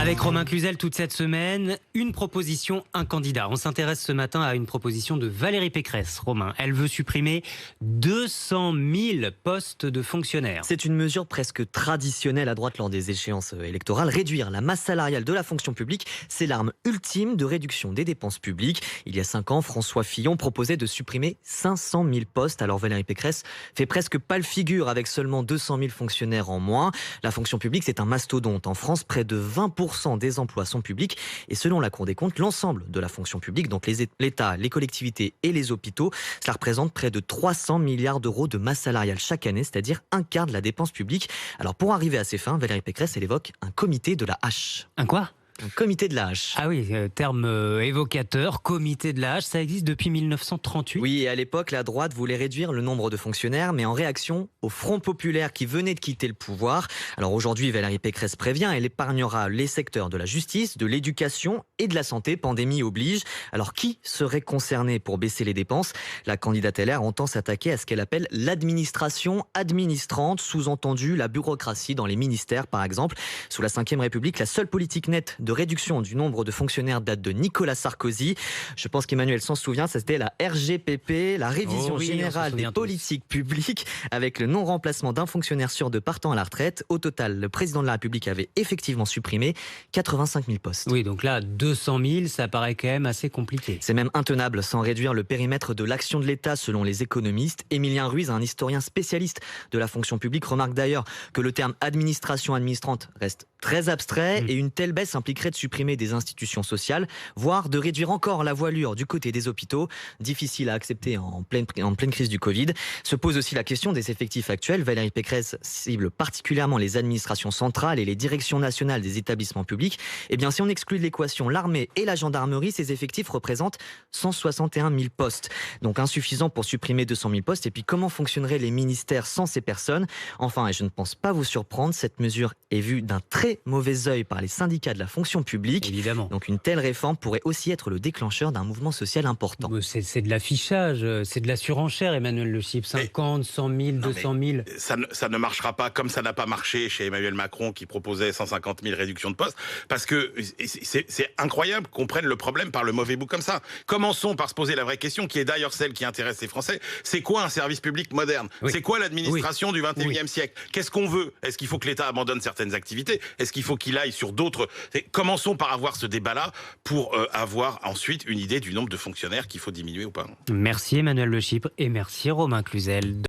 Avec Romain Cluzel, toute cette semaine, une proposition, un candidat. On s'intéresse ce matin à une proposition de Valérie Pécresse. Romain, elle veut supprimer 200 000 postes de fonctionnaires. C'est une mesure presque traditionnelle à droite lors des échéances électorales. Réduire la masse salariale de la fonction publique, c'est l'arme ultime de réduction des dépenses publiques. Il y a 5 ans, François Fillon proposait de supprimer 500 000 postes. Alors Valérie Pécresse fait presque pâle figure avec seulement 200 000 fonctionnaires en moins. La fonction publique, c'est un mastodonte. En France, près de 20% des emplois sont publics. Et selon la Cour des comptes, l'ensemble de la fonction publique, donc l'État, les collectivités et les hôpitaux, cela représente près de 300 milliards d'euros de masse salariale chaque année, c'est-à-dire un quart de la dépense publique. Alors pour arriver à ces fins, Valérie Pécresse, elle évoque un comité de la hache. Un quoi ? Un comité de la hache. Ah oui, terme évocateur, comité de la hache, ça existe depuis 1938. Oui, et à l'époque, la droite voulait réduire le nombre de fonctionnaires, mais en réaction au Front populaire qui venait de quitter le pouvoir. Alors aujourd'hui, Valérie Pécresse prévient, elle épargnera les secteurs de la justice, de l'éducation et de la santé, pandémie oblige. Alors qui serait concerné pour baisser les dépenses ? La candidate LR entend s'attaquer à ce qu'elle appelle l'administration administrante, sous-entendu la bureaucratie dans les ministères par exemple. Sous la Ve République, la seule politique nette de réduction du nombre de fonctionnaires date de Nicolas Sarkozy. Je pense qu'Emmanuel s'en souvient, c'était la RGPP, la révision générale des politiques publiques, avec le non-remplacement d'un fonctionnaire sur deux partant à la retraite. Au total, le président de la République avait effectivement supprimé 85 000 postes. Oui, donc là, 200 000, ça paraît quand même assez compliqué. C'est même intenable sans réduire le périmètre de l'action de l'État selon les économistes. Émilien Ruiz, un historien spécialiste de la fonction publique, remarque d'ailleurs que le terme administration administrante reste très abstrait et une telle baisse impliquerait de supprimer des institutions sociales, voire de réduire encore la voilure du côté des hôpitaux. Difficile à accepter en pleine crise du Covid. Se pose aussi la question des effectifs actuels. Valérie Pécresse cible particulièrement les administrations centrales et les directions nationales des établissements publics. Eh bien, si on exclut de l'équation l'armée et la gendarmerie, ces effectifs représentent 161 000 postes. Donc insuffisant pour supprimer 200 000 postes. Et puis comment fonctionneraient les ministères sans ces personnes ? Enfin, et je ne pense pas vous surprendre, cette mesure est vue d'un très mauvais œil par les syndicats de la fonction publique. Évidemment. Donc une telle réforme pourrait aussi être le déclencheur d'un mouvement social important. C'est de l'affichage, c'est de la surenchère, Emmanuel Le Chip. 50, 100 000, 200 000. Ça ne marchera pas comme ça n'a pas marché chez Emmanuel Macron qui proposait 150 000 réductions de postes. Parce que c'est incroyable qu'on prenne le problème par le mauvais bout comme ça. Commençons par se poser la vraie question, qui est d'ailleurs celle qui intéresse les Français. C'est quoi un service public moderne ? Oui. C'est quoi l'administration du 21e Oui. siècle ? Qu'est-ce qu'on veut ? Est-ce qu'il faut que l'État abandonne certaines activités ? Est-ce qu'il faut qu'il aille sur d'autres ? Commençons par avoir ce débat-là pour avoir ensuite une idée du nombre de fonctionnaires qu'il faut diminuer ou pas. Merci Emmanuel Le Chip et merci Romain Cluzel.